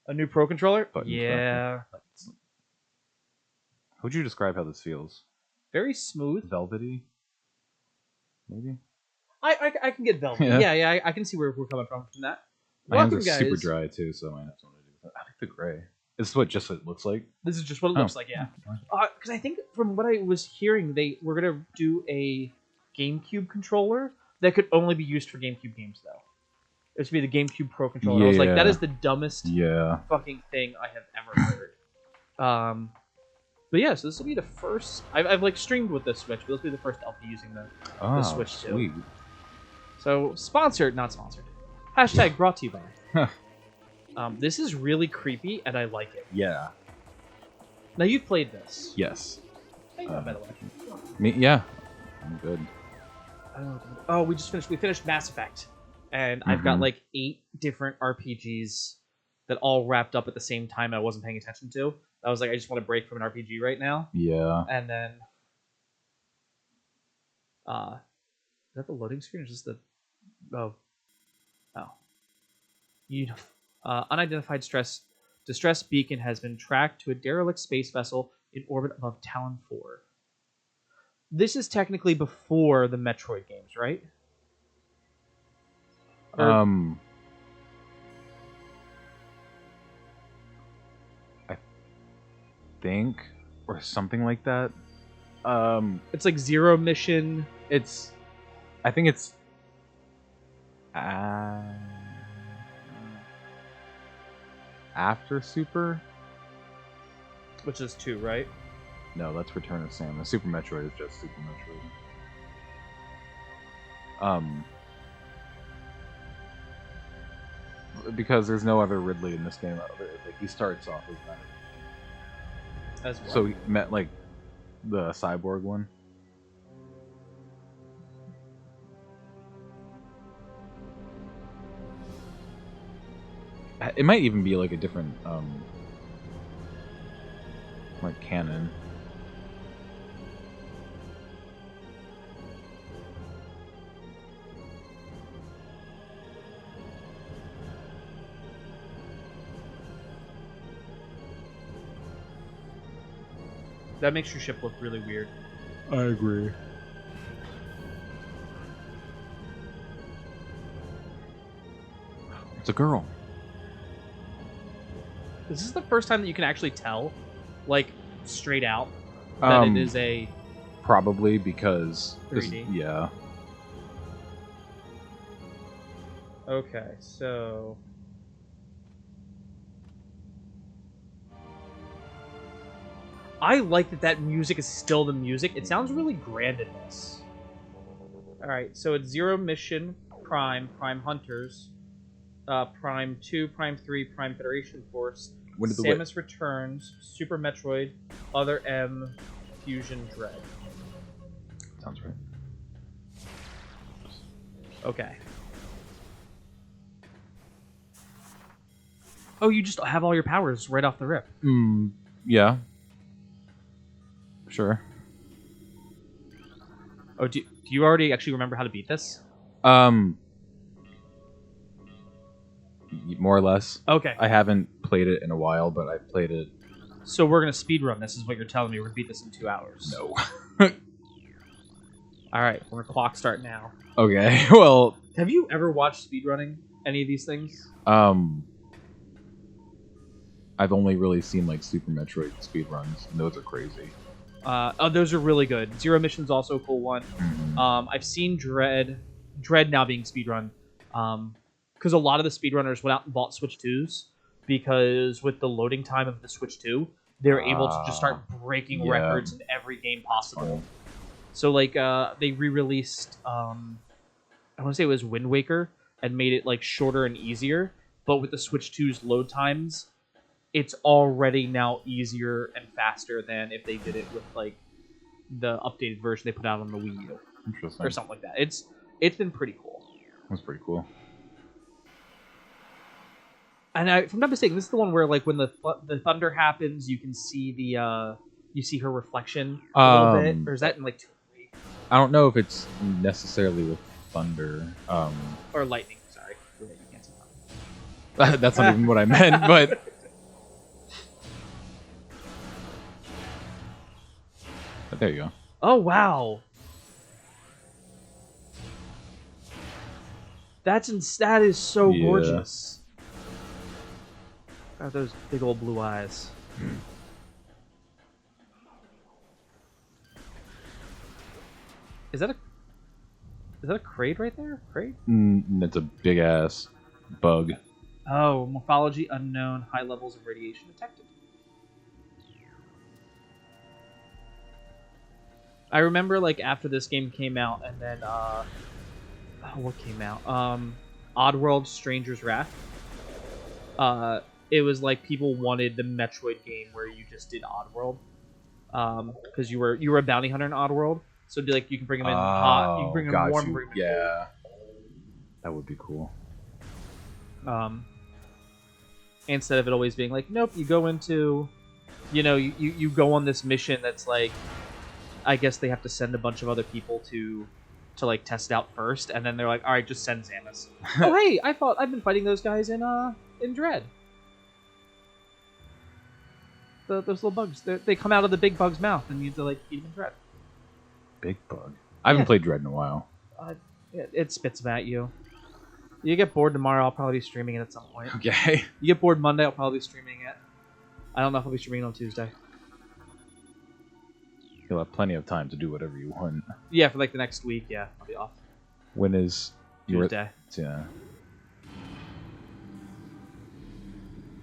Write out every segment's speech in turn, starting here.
A new Pro Controller? Button Yeah. How would you describe how this feels? Very smooth. Velvety? Maybe? I can get velvety. Yeah, I can see where we're coming from that. My hands are Welcome, super guys. dry too, so I might have something to do with it. I like the gray. This is what it looks like. This is just what it looks like, yeah. Because I think from what I was hearing, they were going to do a GameCube controller that could only be used for GameCube games, though. It was to be the GameCube Pro controller. I was like, that is the dumbest fucking thing I have ever heard. But yeah, so this will be the first... I've like streamed with this Switch, but this will be the first LP using the Switch too. Sweet. So, sponsored, not sponsored. Hashtag brought to you by. This is really creepy, and I like it. Yeah. Now, you've played this. Yes. How you doing, by the way? Me? Yeah. I'm good. Oh, we finished Mass Effect. And I've got like 8 different RPGs that all wrapped up at the same time I wasn't paying attention to. I was like, I just want to break from an RPG right now. Yeah. And then... is that the loading screen or is this the... Oh. Unidentified distress beacon has been tracked to a derelict space vessel in orbit above Tallon IV. This is technically before the Metroid games, right? I think, or something like that. It's like Zero Mission. I think it's after Super, which is 2, right? No, that's Return of Samus. Super Metroid is just Super Metroid. Because there's no other Ridley in this game. Like, he starts off as that. As well. So he met like the cyborg one. It might even be like a different like canon. That makes your ship look really weird. I agree. It's a girl. This is the first time that you can actually tell, like, straight out, that it is a... Probably because... 3D? Yeah. Okay, so... I like that music is still the music. It sounds really grand in this. Alright, so it's Zero Mission, Prime Hunters, Prime 2, Prime 3, Prime Federation Force, Samus Returns, Super Metroid, Other M, Fusion, Dread. Sounds right. Okay. Oh, you just have all your powers right off the rip. Yeah. Sure. Oh, do you already actually remember how to beat this? More or less. Okay. I haven't played it in a while, but I played it. So we're gonna speedrun this, is what you're telling me. We're gonna beat this in 2 hours. No. Alright, we're gonna clock start now. Okay, well... Have you ever watched speedrunning any of these things? I've only really seen, like, Super Metroid speedruns, and those are crazy. Those are really good. Zero Mission's also a cool one. I've seen Dread now being speedrun. Because a lot of the speedrunners went out and bought Switch 2s, because with the loading time of the Switch 2, they're able to just start breaking records in every game possible. So, like, they re-released, I want to say it was Wind Waker, and made it, like, shorter and easier, but with the Switch 2's load times, it's already now easier and faster than if they did it with, like, the updated version they put out on the Wii U. Interesting. Or something like that. It's been pretty cool. That's pretty cool. And if I'm not mistaken, this is the one where, like, when the thunder happens, you can see you see her reflection a little bit, or is that in like 2 or 3? I don't know if it's necessarily with thunder. Or lightning. Sorry, That's not even what I meant. But There you go. Oh, wow. That is so gorgeous. Got those big old blue eyes. Is that a Kraid right there? Kraid? It's a big ass bug. Oh, morphology unknown. High levels of radiation detected. I remember like after this game came out, and then what came out? Oddworld: Stranger's Wrath. It was like people wanted the Metroid game where you just did Oddworld, because you were a bounty hunter in Oddworld. So it'd be like you can bring them in hot, you can bring them warm, bring them yeah, that would be cool. Instead of it always being like, nope, you go into, you go on this mission that's like, I guess they have to send a bunch of other people to like test it out first, and then they're like, all right, just send Samus. Oh hey, I've been fighting those guys in Dread. Those little bugs, they come out of the big bug's mouth, and you have to like eat them in Dread. Big bug. I haven't played Dread in a while. It spits them at you. You get bored tomorrow, I'll probably be streaming it at some point. Okay. You get bored Monday, I'll probably be streaming it. I don't know if I'll be streaming on Tuesday. You'll have plenty of time to do whatever you want. Yeah, for like the next week, yeah, I'll be off. When is Tuesday? Yeah.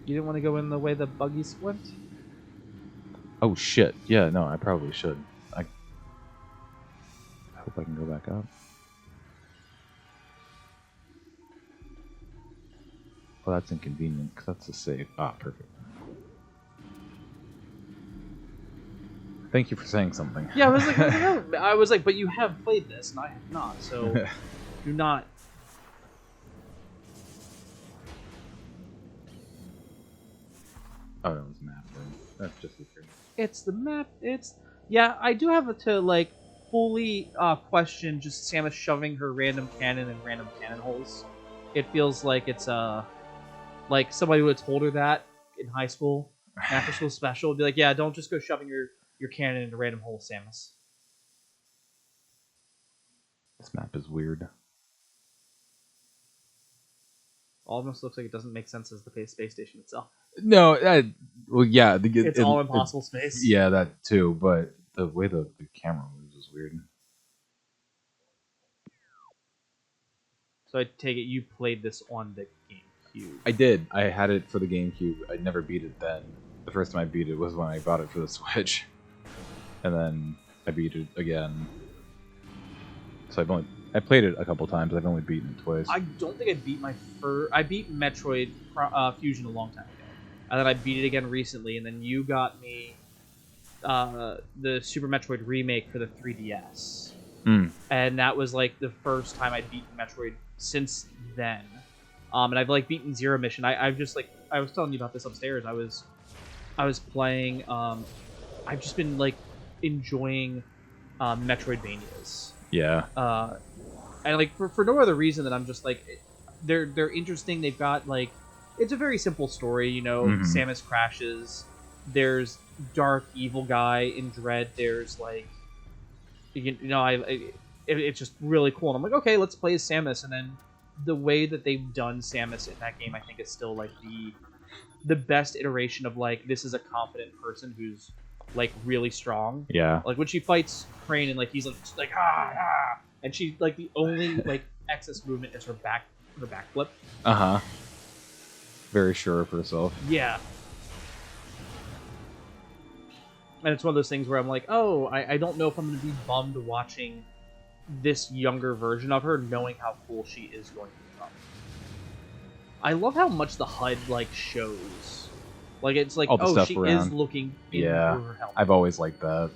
You didn't want to go in the way the buggies went? Oh shit. Yeah, no, I probably should. I hope I can go back up. Well, that's inconvenient, because that's a save. Ah, perfect. Thank you for saying something. Yeah, I was like, but you have played this, and I have not, so do not. Oh, that was map thing. That's just weird. It's the map. Yeah, I do have to like fully question just Samus shoving her random cannon in random cannon holes. It feels like it's like somebody would have told her that in high school, after school special, would be like, yeah, don't just go shoving your cannon into random holes, Samus. This map is weird. Almost looks like it doesn't make sense as the space station itself. No, well, yeah. It's all impossible space. Yeah, that too, but the way the camera moves is weird. So I take it you played this on the GameCube. I did. I had it for the GameCube. I never beat it then. The first time I beat it was when I bought it for the Switch. And then I beat it again. So I played it a couple times. I've only beaten it twice. I don't think I beat I beat Metroid Fusion a long time ago. And then I beat it again recently, and then you got me the Super Metroid remake for the 3DS. And that was like the first time I'd beaten Metroid since then. And I've like beaten Zero Mission. I've just like, I was telling you about this upstairs. I was playing, I've just been like enjoying Metroidvanias. Yeah. And like for no other reason than I'm just like, they're interesting. They've got like, it's a very simple story, you know. Samus crashes. There's dark evil guy in Dread. There's like, it's just really cool. And I'm like, okay, let's play as Samus. And then the way that they've done Samus in that game, I think, is still like the best iteration of like, this is a confident person who's like really strong. Yeah. Like when she fights Crane and like he's like ah, and she like the only like excess movement is her backflip. Very sure of herself. Yeah. And it's one of those things where I'm like, oh, I don't know if I'm going to be bummed watching this younger version of her, knowing how cool she is going to become. I love how much the HUD like shows. Like it's like, oh, she around. Is looking in her helmet. I've always liked that.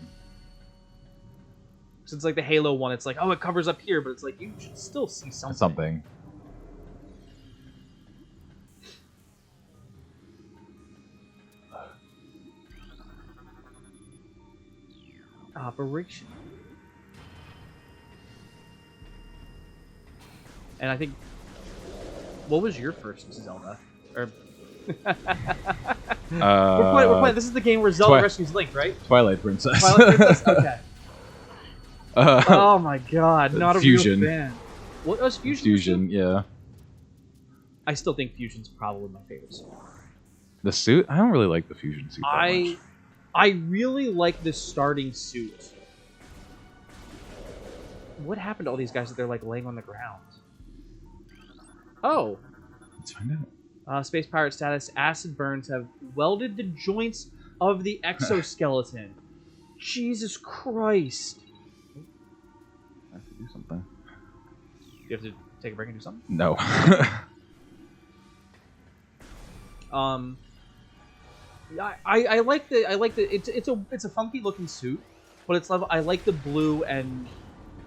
Since like the Halo one, it's like, oh, it covers up here, but it's like you should still see something. Operation. And I think, what was your first Zelda? Or We're playing. This is the game where Zelda Twi- rescues Link, right? Twilight Princess. Twilight Princess. Okay. Uh, Oh my god, not Fusion. a real fan. What was Fusion? Fusion, yeah. I still think Fusion's probably my favorite suit. The suit? I don't really like the Fusion suit that much. I really like this starting suit. What happened to all these guys that they're like laying on the ground? Oh. Let's find out. Space pirate status. Acid burns have welded the joints of the exoskeleton. Jesus Christ. I have to do something. You have to take a break and do something? No. I like the it's a funky looking suit, but it's I like the blue and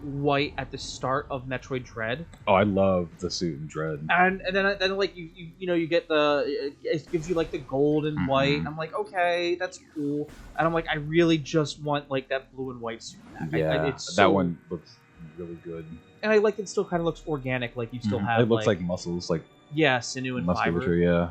white at the start of Metroid Dread. Oh, I love the suit in Dread. And then like you get it gives you like the gold and white. And I'm like, okay, that's cool. And I'm like, I really just want like that blue and white suit back. Yeah, that one looks really good. And I like it still kind of looks organic, like you still have. It looks like muscles, like sinew and musculature, fiber. yeah.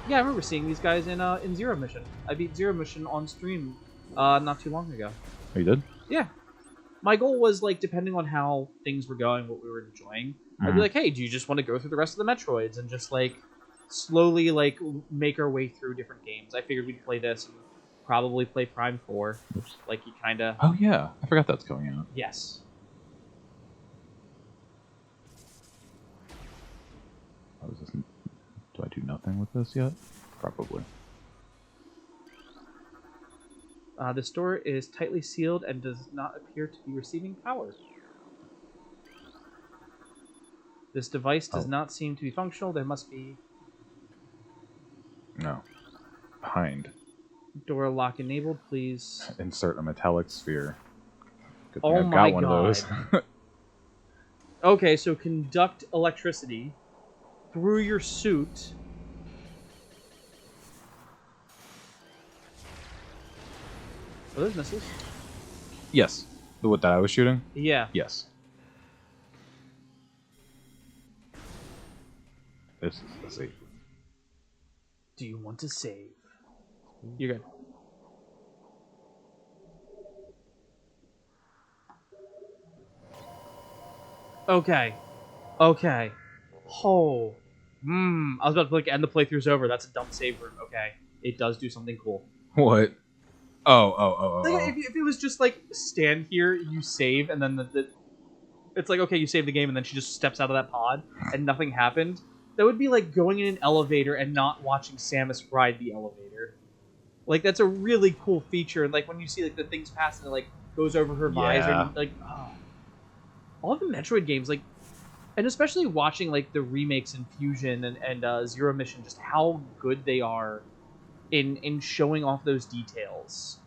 Yeah, I remember seeing these guys in Zero Mission. I beat Zero Mission on stream not too long ago. Oh, you did? Yeah. My goal was, like, depending on how things were going, what we were enjoying, I'd be like, hey, do you just want to go through the rest of the Metroids and just, like, slowly, like, make our way through different games? I figured we'd play this and probably play Prime 4. Like, you kind of... Oh, yeah. I forgot that's coming out. Yes. Do I do nothing with this yet? Probably. This door is tightly sealed and does not appear to be receiving power. This device does not seem to be functional. There must be... No. Behind. Door lock enabled, please. Insert a metallic sphere. Good thing Oh I've my got one of those. Okay, so conduct electricity through your suit. Are those missiles? Yes. The what that I was shooting? Yeah. Yes. This is the safe. Do you want to save? You're good. Okay. Okay. Oh. I was about to end the playthrough's over. That's a dumb save room. Okay. It does do something cool. What? Oh. Like, if it was just like stand here, you save, and then it's like, okay, you save the game, and then she just steps out of that pod, and nothing happened. That would be like going in an elevator and not watching Samus ride the elevator. Like, that's a really cool feature. And like when you see like the things pass and it like goes over her visor, and, like all of the Metroid games, like, and especially watching like the remakes in Fusion and Zero Mission, just how good they are in showing off those details.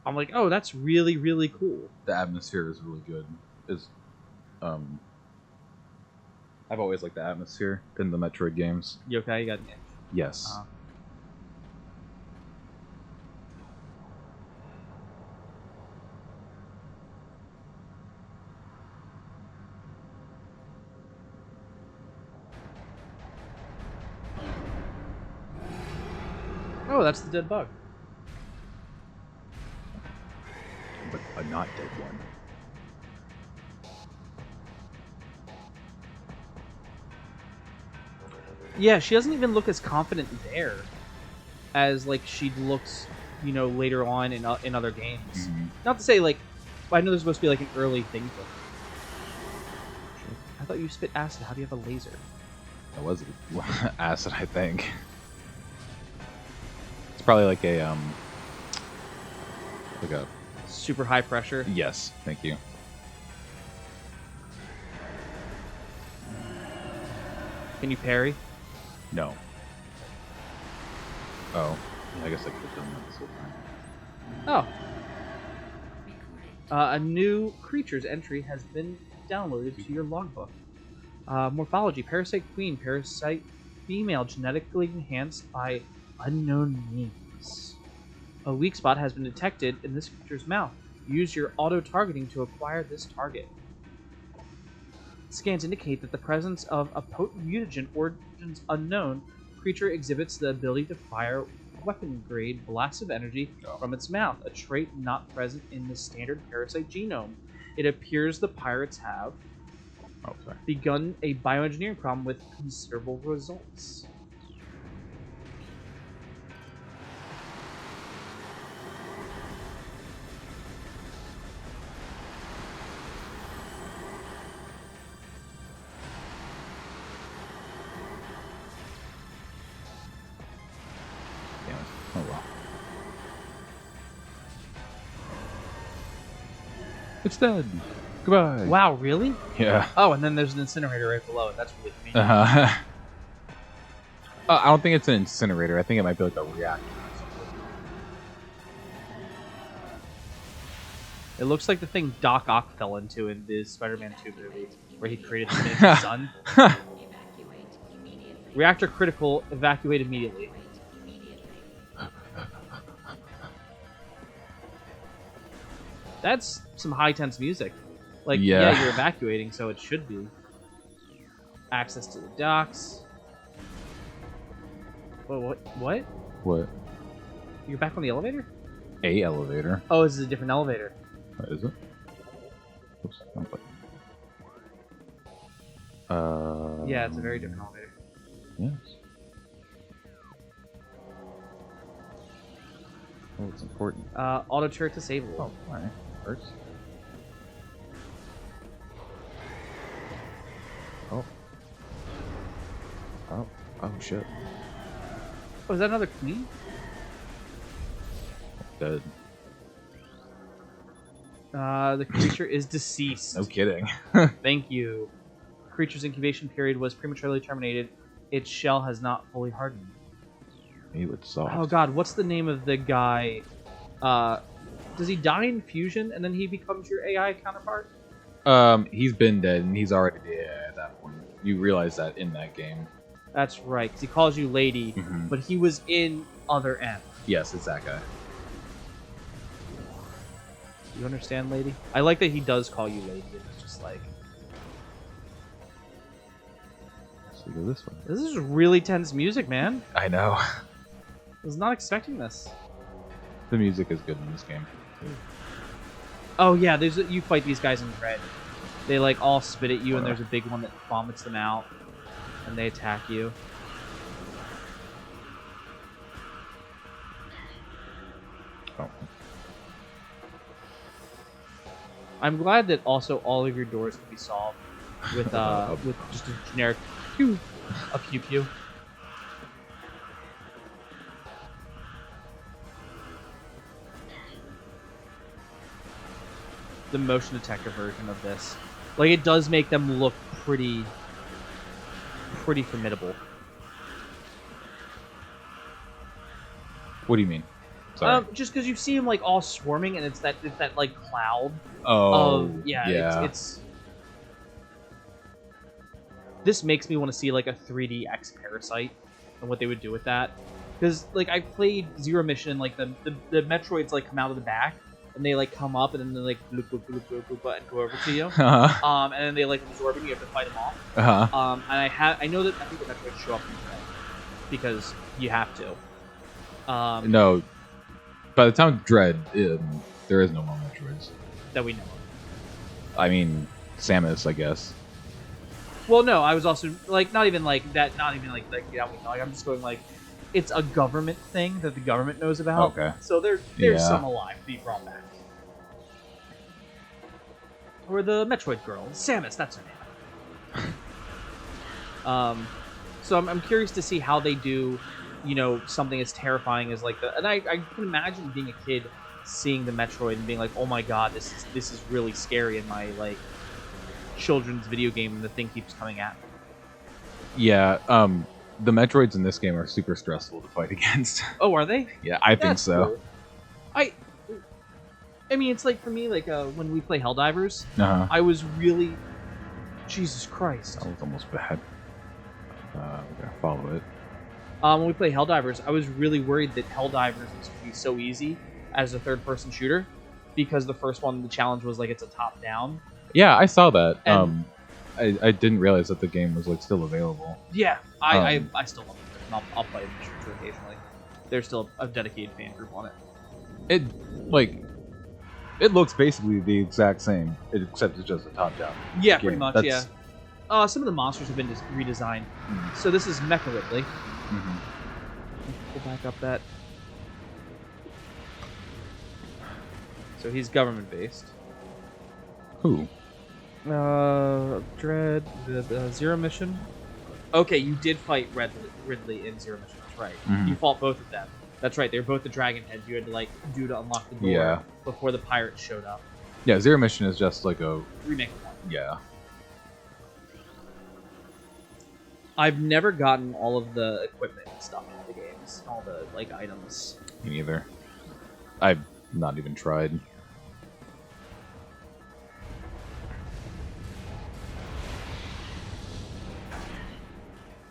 I'm like, oh, that's really, really cool. The atmosphere is really good. I've always liked the atmosphere in the Metroid games. You okay? You got an itch? Yes. Oh, that's the dead bug. But a not dead one. Yeah, she doesn't even look as confident there as like she looks, you know, later on in other games. Mm-hmm. Not to say like, I know there's supposed to be like an early thing for her. I thought you spit acid. How do you have a laser? That was acid, I think. It's probably like a Super high pressure. Yes, thank you. Can you parry? No. Oh. Yeah, I guess I could have done that this whole time. Oh. A new creature's entry has been downloaded to your logbook. Morphology: Parasite Queen. Parasite female, genetically enhanced by unknown means. A weak spot has been detected in this creature's mouth. Use your auto-targeting to acquire this target. Scans indicate that the presence of a potent mutagen, origins unknown, creature exhibits the ability to fire weapon-grade blasts of energy from its mouth, a trait not present in the standard parasite genome. It appears the pirates have begun a bioengineering problem with considerable results. Oh well. It's dead. Goodbye. Wow, really? Yeah. Oh, and then there's an incinerator right below it. That's really convenient. I don't think it's an incinerator. I think it might be like a reactor or something. It looks like the thing Doc Ock fell into in the Spider-Man 2 movie, where he created the miniature sun. Reactor critical, evacuate immediately. That's some high tense music. Like, yeah, you're evacuating, so it should be. Access to the docks. Whoa, what? What? You're back on the elevator? A elevator. Oh, this is a different elevator. Is it? Oops, wrong button. Yeah, it's a very different elevator. Yes. Oh, it's important. Auto turret disabled. Oh, alright. First. Oh. Oh. Oh, shit. Oh, is that another queen? Dead. The creature is deceased. No kidding. Thank you. Creature's incubation period was prematurely terminated. Its shell has not fully hardened. Maybe it's soft. Oh god, what's the name of the guy? Does he die in Fusion and then he becomes your AI counterpart? He's been dead and he's already dead at that point. You realize that in that game. That's right, because he calls you Lady, but he was in Other M. Yes, it's that guy. You understand, Lady? I like that he does call you Lady, and it's just like... So go this way. This is really tense music, man. I know. I was not expecting this. The music is good in this game. Oh yeah, you fight these guys in Dread. They like all spit at you, and there's a big one that vomits them out, and they attack you. Oh. I'm glad that also all of your doors can be solved with just a generic pew, a pew pew. The motion detector version of this, like, it does make them look pretty formidable. What do you mean? Sorry. Just because you see them like all swarming, and it's that like cloud. Oh, yeah. It's this makes me want to see like a 3D X Parasite and what they would do with that. Because like I played Zero Mission, like the Metroids like come out of the back and they like come up and then they like bloop, bloop, bloop, bloop, bloop, bloop, and go over to you. And then they like absorb and you have to fight them off. And I know that I think the Metroids show up in the because you have to. No. By the time of Dread, there is no more Metroids. That we know of. I mean, Samus, I guess. Well, no, I was also, like, not even like, yeah, we know. Like, I'm just going, like, it's a government thing that the government knows about. Okay. So there's some alive to be brought back. Or the Metroid girl, Samus, that's her name. So I'm curious to see how they do, you know, something as terrifying as like and I can imagine being a kid seeing the Metroid and being like, oh my god, this is really scary in my like children's video game, and the thing keeps coming at me. Yeah, the Metroids in this game are super stressful to fight against. Oh, are they? Yeah, I think so. Cool. I mean, it's like for me, like when we play Helldivers, I was really, Jesus Christ. That was almost bad. We're gonna follow it. When we play Helldivers, I was really worried that Helldivers was going to be so easy as a third-person shooter, because the first one, the challenge was like it's a top down. Yeah, I saw that. And- I didn't realize that the game was like still available. Yeah, I still love it. And I'll play it occasionally. There's still a dedicated fan group on it. It looks basically the exact same, except it's just a top-down. Yeah, game. pretty much. That's- Yeah. Some of the monsters have been redesigned. So this is Mecha Ridley. Pull back up that. So he's government based. Who? Dread, the Zero Mission. Okay, you did fight Ridley in Zero Mission. That's right. You fought both of them. That's right. They're both the dragon heads you had to like do to unlock the door before the pirates showed up. Yeah, Zero Mission is just like a Remake of one. yeah. I've never gotten all of the equipment and stuff in the games, all the like items. Me neither. I've not even tried.